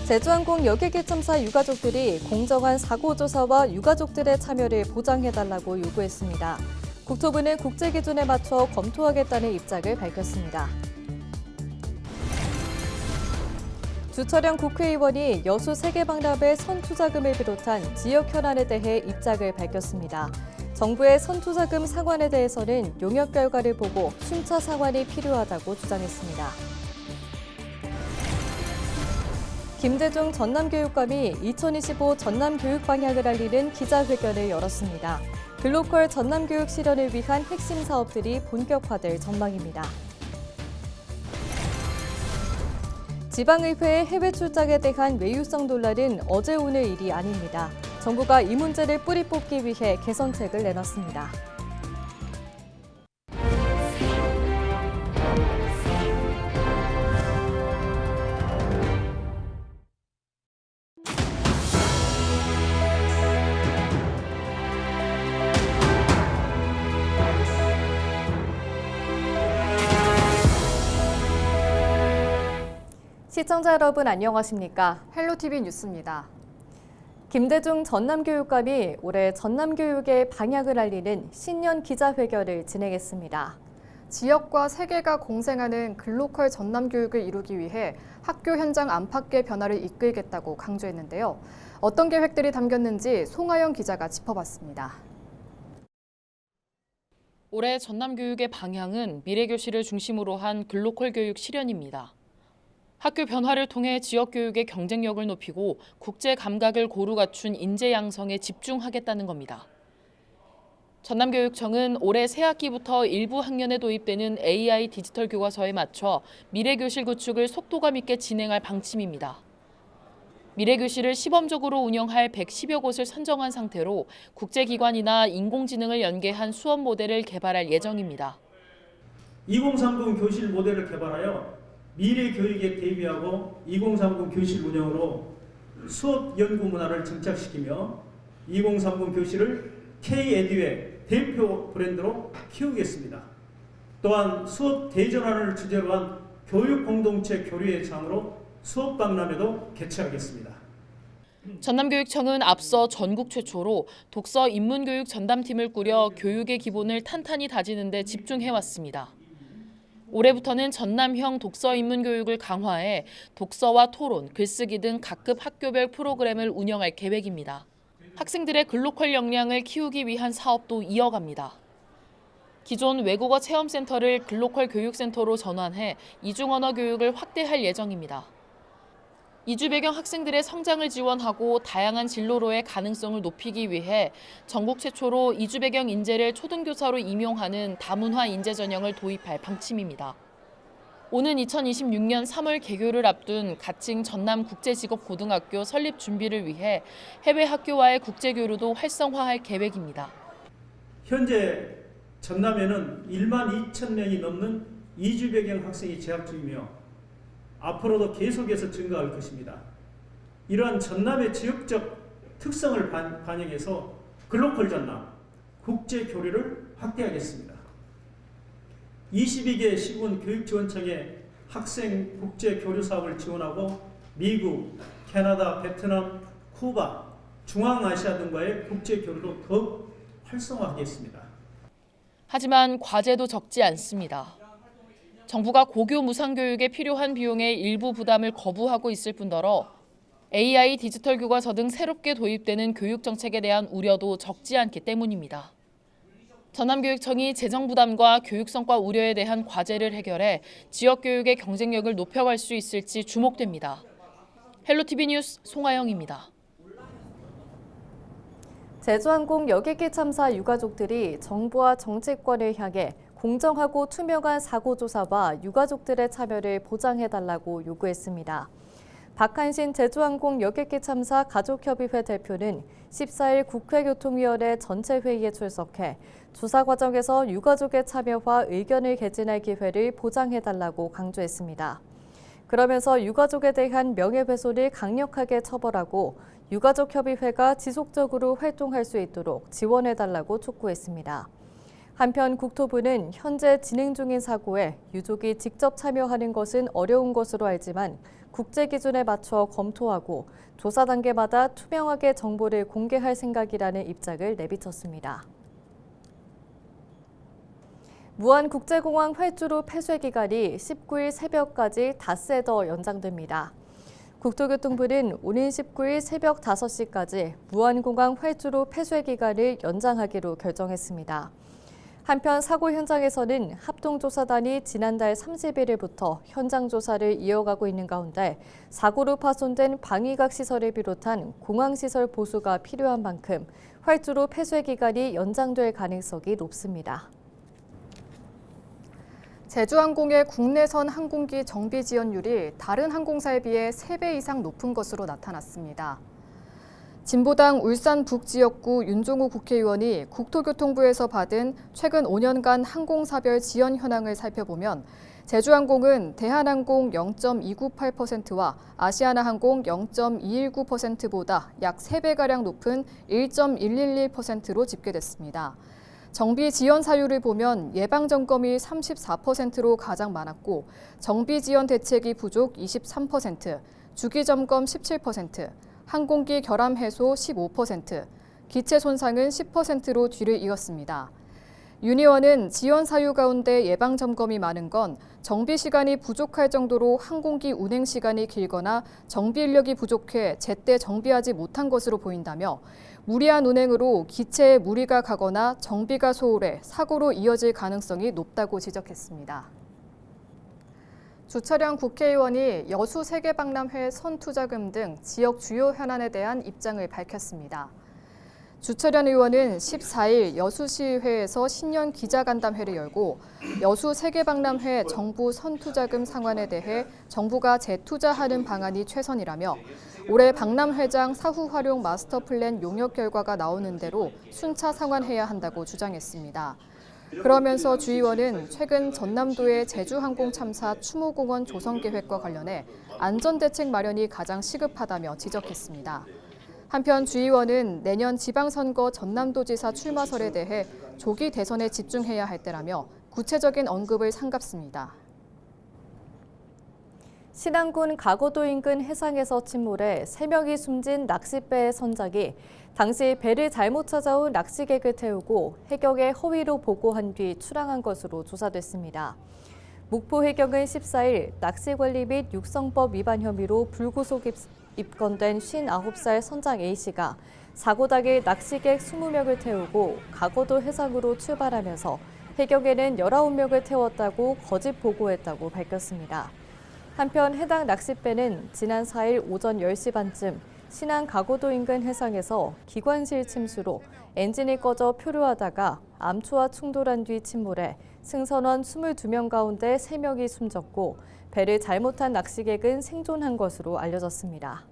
제주항공 여객기 참사 유가족들이 공정한 사고조사와 유가족들의 참여를 보장해달라고 요구했습니다. 국토부는 국제 기준에 맞춰 검토하겠다는 입장을 밝혔습니다. 주철영 국회의원이 여수 세계박람회 선투자금을 비롯한 지역 현안에 대해 입장을 밝혔습니다. 정부의 선투자금 상환에 대해서는 용역 결과를 보고 순차 상환이 필요하다고 주장했습니다. 김대중 전남교육감이 2025 전남교육 방향을 알리는 기자회견을 열었습니다. 글로컬 전남교육 실현을 위한 핵심 사업들이 본격화될 전망입니다. 지방의회의 해외 출장에 대한 외유성 논란은 어제 오늘 일이 아닙니다. 정부가 이 문제를 뿌리 뽑기 위해 개선책을 내놨습니다. 시청자 여러분 안녕하십니까? 헬로티비 뉴스입니다. 김대중 전남교육감이 올해 전남교육의 방향을 알리는 신년 기자회견을 진행했습니다. 지역과 세계가 공생하는 글로컬 전남교육을 이루기 위해 학교 현장 안팎의 변화를 이끌겠다고 강조했는데요. 어떤 계획들이 담겼는지 송하영 기자가 짚어봤습니다. 올해 전남교육의 방향은 미래교실을 중심으로 한 글로컬 교육 실현입니다. 학교 변화를 통해 지역교육의 경쟁력을 높이고 국제 감각을 고루 갖춘 인재 양성에 집중하겠다는 겁니다. 전남교육청은 올해 새 학기부터 일부 학년에 도입되는 AI 디지털 교과서에 맞춰 미래교실 구축을 속도감 있게 진행할 방침입니다. 미래교실을 시범적으로 운영할 110여 곳을 선정한 상태로 국제기관이나 인공지능을 연계한 수업 모델을 개발할 예정입니다. 2030 교실 모델을 개발하여 미래 교육에 대비하고 2030 교실 운영으로 수업 연구 문화를 정착시키며 2030 교실을 K-에듀의 대표 브랜드로 키우겠습니다. 또한 수업 대전환을 주제로 한 교육 공동체 교류의 장으로 수업 박람회도 개최하겠습니다. 전남교육청은 앞서 전국 최초로 독서 인문교육 전담팀을 꾸려 교육의 기본을 탄탄히 다지는 데 집중해왔습니다. 올해부터는 전남형 독서 인문 교육을 강화해 독서와 토론, 글쓰기 등 각급 학교별 프로그램을 운영할 계획입니다. 학생들의 글로컬 역량을 키우기 위한 사업도 이어갑니다. 기존 외국어 체험센터를 글로컬 교육센터로 전환해 이중언어 교육을 확대할 예정입니다. 이주 배경 학생들의 성장을 지원하고 다양한 진로로의 가능성을 높이기 위해 전국 최초로 이주 배경 인재를 초등교사로 임용하는 다문화 인재 전형을 도입할 방침입니다. 오는 2026년 3월 개교를 앞둔 가칭 전남국제직업고등학교 설립 준비를 위해 해외 학교와의 국제교류도 활성화할 계획입니다. 현재 전남에는 1만 2천 명이 넘는 이주 배경 학생이 재학 중이며 앞으로도 계속해서 증가할 것입니다. 이러한 전남의 지역적 특성을 반영해서 글로컬 전남, 국제 교류를 확대하겠습니다. 22개 시군 교육지원청의 학생 국제 교류 사업을 지원하고 미국, 캐나다, 베트남, 쿠바, 중앙아시아 등과의 국제 교류도 더욱 활성화하겠습니다. 하지만 과제도 적지 않습니다. 정부가 고교 무상교육에 필요한 비용의 일부 부담을 거부하고 있을 뿐더러 AI 디지털 교과서 등 새롭게 도입되는 교육 정책에 대한 우려도 적지 않기 때문입니다. 전남교육청이 재정 부담과 교육 성과 우려에 대한 과제를 해결해 지역 교육의 경쟁력을 높여갈 수 있을지 주목됩니다. 헬로티비 뉴스 송하영입니다. 제주항공 여객기 참사 유가족들이 정부와 정치권을 향해 공정하고 투명한 사고조사와 유가족들의 참여를 보장해달라고 요구했습니다. 박한신 제주항공 여객기 참사 가족협의회 대표는 14일 국회교통위원회 전체 회의에 출석해 조사 과정에서 유가족의 참여와 의견을 개진할 기회를 보장해달라고 강조했습니다. 그러면서 유가족에 대한 명예훼손을 강력하게 처벌하고 유가족협의회가 지속적으로 활동할 수 있도록 지원해달라고 촉구했습니다. 한편 국토부는 현재 진행 중인 사고에 유족이 직접 참여하는 것은 어려운 것으로 알지만 국제 기준에 맞춰 검토하고 조사 단계마다 투명하게 정보를 공개할 생각이라는 입장을 내비쳤습니다. 무안국제공항 활주로 폐쇄 기간이 19일 새벽까지 닷새 더 연장됩니다. 국토교통부는 오는 19일 새벽 5시까지 무안공항 활주로 폐쇄 기간을 연장하기로 결정했습니다. 한편 사고 현장에서는 합동조사단이 지난달 31일부터 현장 조사를 이어가고 있는 가운데 사고로 파손된 방위각 시설을 비롯한 공항시설 보수가 필요한 만큼 활주로 폐쇄 기간이 연장될 가능성이 높습니다. 제주항공의 국내선 항공기 정비 지연율이 다른 항공사에 비해 3배 이상 높은 것으로 나타났습니다. 진보당 울산 북지역구 윤종우 국회의원이 국토교통부에서 받은 최근 5년간 항공사별 지연 현황을 살펴보면 제주항공은 대한항공 0.298%와 아시아나항공 0.219%보다 약 3배가량 높은 1.111%로 집계됐습니다. 정비 지연 사유를 보면 예방점검이 34%로 가장 많았고 정비 지연 대책이 부족 23%, 주기점검 17%, 항공기 결함 해소 15%, 기체 손상은 10%로 뒤를 이었습니다. 윤 의원은 지연 사유 가운데 예방점검이 많은 건 정비 시간이 부족할 정도로 항공기 운행 시간이 길거나 정비 인력이 부족해 제때 정비하지 못한 것으로 보인다며 무리한 운행으로 기체에 무리가 가거나 정비가 소홀해 사고로 이어질 가능성이 높다고 지적했습니다. 주철현 국회의원이 여수 세계박람회 선투자금 등 지역 주요 현안에 대한 입장을 밝혔습니다. 주철현 의원은 14일 여수시의회에서 신년 기자간담회를 열고 여수 세계박람회 정부 선투자금 상환에 대해 정부가 재투자하는 방안이 최선이라며 올해 박람회장 사후 활용 마스터 플랜 용역 결과가 나오는 대로 순차 상환해야 한다고 주장했습니다. 그러면서 주 의원은 최근 전남도의 제주항공 참사 추모공원 조성 계획과 관련해 안전대책 마련이 가장 시급하다며 지적했습니다. 한편 주 의원은 내년 지방선거 전남도지사 출마설에 대해 조기 대선에 집중해야 할 때라며 구체적인 언급을 삼갔습니다. 신안군 가거도 인근 해상에서 침몰해 3명이 숨진 낚싯배의 선장이 당시 배를 잘못 찾아온 낚시객을 태우고 해경에 허위로 보고한 뒤 출항한 것으로 조사됐습니다. 목포 해경은 14일 낚시관리 및 육성법 위반 혐의로 불구속 입건된 59살 선장 A씨가 사고 당일 낚시객 20명을 태우고 가거도 해상으로 출발하면서 해경에는 19명을 태웠다고 거짓 보고했다고 밝혔습니다. 한편 해당 낚싯배는 지난 4일 오전 10시 반쯤 신안 가거도 인근 해상에서 기관실 침수로 엔진이 꺼져 표류하다가 암초와 충돌한 뒤 침몰해 승선원 22명 가운데 3명이 숨졌고 배를 잘못한 낚시객은 생존한 것으로 알려졌습니다.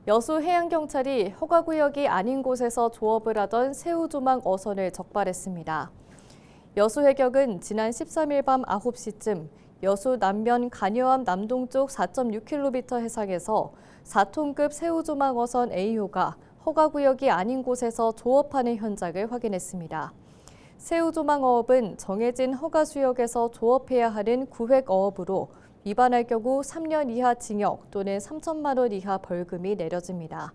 여수해양경찰이 허가구역이 아닌 곳에서 조업을 하던 새우조망 어선을 적발했습니다. 여수해경은 지난 13일 밤 9시쯤 여수 남면 간여암 남동쪽 4.6km 해상에서 4톤급 새우조망 어선 A호가 허가구역이 아닌 곳에서 조업하는 현장을 확인했습니다. 새우조망 어업은 정해진 허가수역에서 조업해야 하는 구획 어업으로 위반할 경우 3년 이하 징역 또는 3천만 원 이하 벌금이 내려집니다.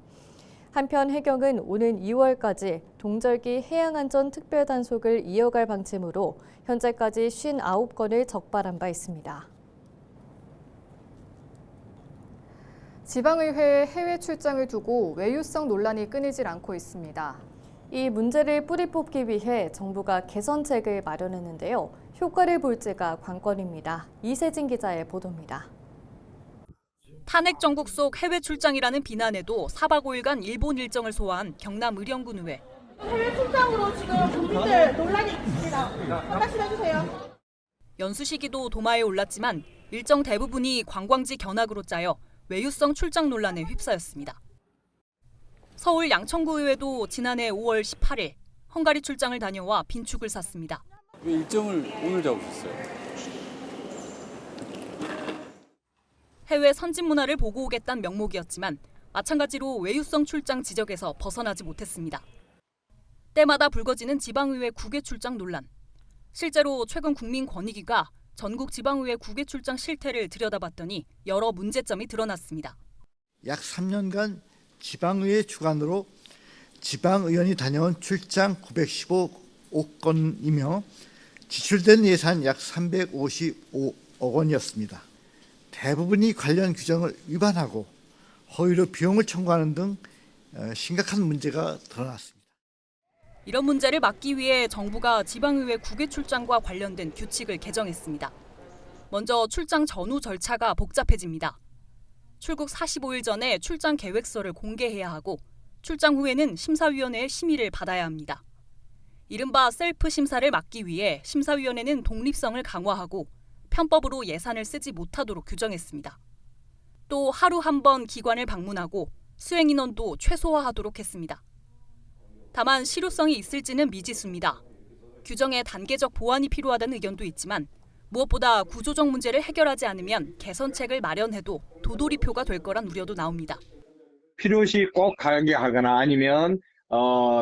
한편 해경은 오는 2월까지 동절기 해양안전특별단속을 이어갈 방침으로 현재까지 59건을 적발한 바 있습니다. 지방의회의 해외 출장을 두고 외유성 논란이 끊이질 않고 있습니다. 이 문제를 뿌리 뽑기 위해 정부가 개선책을 마련했는데요. 효과를 볼지가 관건입니다. 이세진 기자의 보도입니다. 탄핵 정국 속 해외 출장이라는 비난에도 4박 5일간 일본 일정을 소화한 경남 의령군의회. 해외 출장으로 지금 국민들 논란이 있습니다. 한 말씀 해주세요. 연수 시기도 도마에 올랐지만 일정 대부분이 관광지 견학으로 짜여 외유성 출장 논란에 휩싸였습니다. 서울 양천구의회도 지난해 5월 18일 헝가리 출장을 다녀와 빈축을 샀습니다. 왜 일정을 오늘 잡으셨어요? 해외 선진 문화를 보고 오겠다는 명목이었지만 마찬가지로 외유성 출장 지적에서 벗어나지 못했습니다. 때마다 불거지는 지방의회 국외 출장 논란. 실제로 최근 국민권익위가 전국 지방의회 국외 출장 실태를 들여다봤더니 여러 문제점이 드러났습니다. 약 3년간 지방의회 주관으로 지방의원이 다녀온 출장 915건이며 지출된 예산 약 355억 원이었습니다. 대부분이 관련 규정을 위반하고 허위로 비용을 청구하는 등 심각한 문제가 드러났습니다. 이런 문제를 막기 위해 정부가 지방의회 국외 출장과 관련된 규칙을 개정했습니다. 먼저 출장 전후 절차가 복잡해집니다. 출국 45일 전에 출장 계획서를 공개해야 하고 출장 후에는 심사위원회의 심의를 받아야 합니다. 이른바 셀프 심사를 막기 위해 심사위원회는 독립성을 강화하고 편법으로 예산을 쓰지 못하도록 규정했습니다. 또 하루 한 번 기관을 방문하고 수행 인원도 최소화하도록 했습니다. 다만 실효성이 있을지는 미지수입니다. 규정에 단계적 보완이 필요하다는 의견도 있지만 무엇보다 구조적 문제를 해결하지 않으면 개선책을 마련해도 도돌이표가 될 거란 우려도 나옵니다. 필요시 꼭 가게 하거나 아니면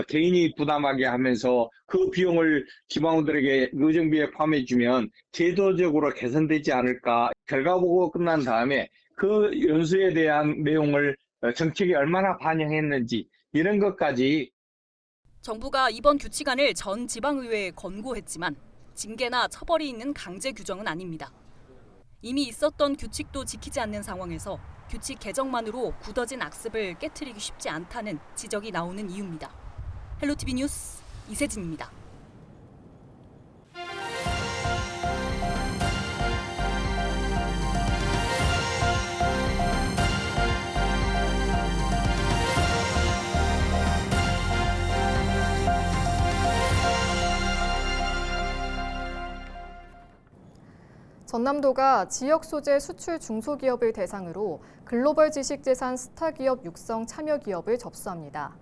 개인이 부담하게 하면서 그 비용을 지방원들에게 의정비에 포함해주면 제도적으로 개선되지 않을까. 결과 보고 끝난 다음에 그 연수에 대한 내용을 정책에 얼마나 반영했는지 이런 것까지. 정부가 이번 규칙안을 전 지방의회에 권고했지만 징계나 처벌이 있는 강제 규정은 아닙니다. 이미 있었던 규칙도 지키지 않는 상황에서 규칙 개정만으로 굳어진 악습을 깨트리기 쉽지 않다는 지적이 나오는 이유입니다. 헬로티비 뉴스 이세진입니다. 전남도가 지역 소재 수출 중소기업을 대상으로 글로벌 지식재산 스타기업 육성 참여기업을 접수합니다.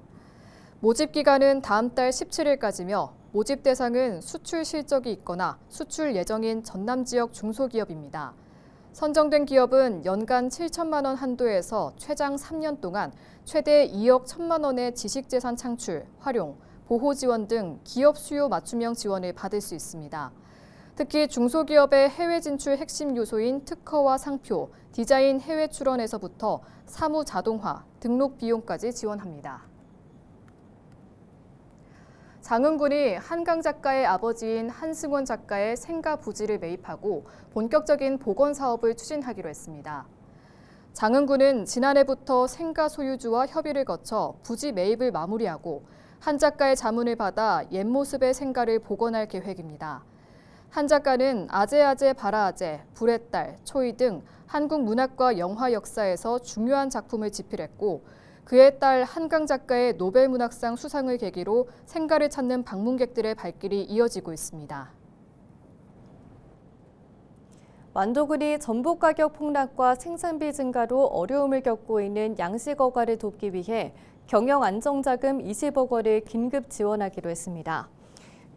모집 기간은 다음 달 17일까지며 모집 대상은 수출 실적이 있거나 수출 예정인 전남 지역 중소기업입니다. 선정된 기업은 연간 7천만 원 한도에서 최장 3년 동안 최대 2억 1천만 원의 지식재산 창출, 활용, 보호 지원 등 기업 수요 맞춤형 지원을 받을 수 있습니다. 특히 중소기업의 해외 진출 핵심 요소인 특허와 상표, 디자인 해외 출원에서부터 사무 자동화, 등록 비용까지 지원합니다. 장흥군이 한강 작가의 아버지인 한승원 작가의 생가 부지를 매입하고 본격적인 복원 사업을 추진하기로 했습니다. 장흥군은 지난해부터 생가 소유주와 협의를 거쳐 부지 매입을 마무리하고 한 작가의 자문을 받아 옛 모습의 생가를 복원할 계획입니다. 한 작가는 아재아재 바라아재, 불의 딸, 초이 등 한국 문학과 영화 역사에서 중요한 작품을 집필했고 그의 딸 한강 작가의 노벨문학상 수상을 계기로 생가를 찾는 방문객들의 발길이 이어지고 있습니다. 완도군이 전복 가격 폭락과 생산비 증가로 어려움을 겪고 있는 양식어과를 돕기 위해 경영안정자금 20억 원을 긴급 지원하기로 했습니다.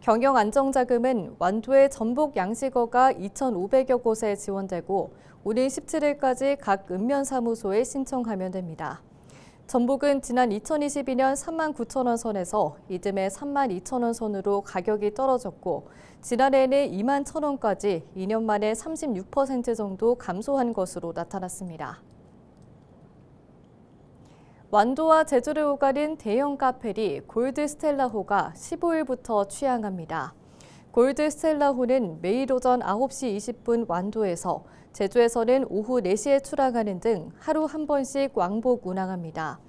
경영안정자금은 완도의 전복 양식어가 2,500여 곳에 지원되고 오는 17일까지 각 읍면사무소에 신청하면 됩니다. 전복은 지난 2022년 39,000원 선에서 이듬해 32,000원 선으로 가격이 떨어졌고 지난해에는 21,000원까지 2년 만에 36% 정도 감소한 것으로 나타났습니다. 완도와 제주를 오가는 대형 카페리 골드 스텔라호가 15일부터 취항합니다. 골드 스텔라호는 매일 오전 9시 20분 완도에서 제주에서는 오후 4시에 출항하는 등 하루 한 번씩 왕복 운항합니다.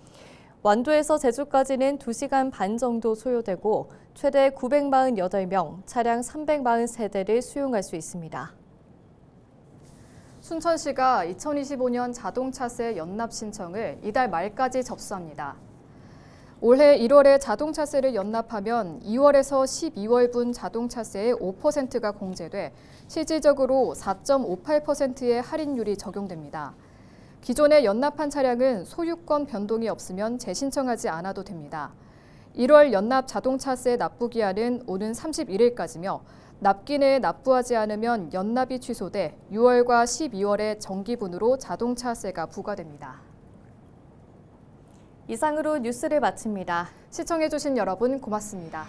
완도에서 제주까지는 2시간 반 정도 소요되고 최대 948명, 차량 343대를 수용할 수 있습니다. 순천시가 2025년 자동차세 연납 신청을 이달 말까지 접수합니다. 올해 1월에 자동차세를 연납하면 2월에서 12월분 자동차세의 5%가 공제돼 실질적으로 4.58%의 할인율이 적용됩니다. 기존에 연납한 차량은 소유권 변동이 없으면 재신청하지 않아도 됩니다. 1월 연납 자동차세 납부 기한은 오는 31일까지며 납기 내에 납부하지 않으면 연납이 취소돼 6월과 12월에 정기분으로 자동차세가 부과됩니다. 이상으로 뉴스를 마칩니다. 시청해주신 여러분 고맙습니다.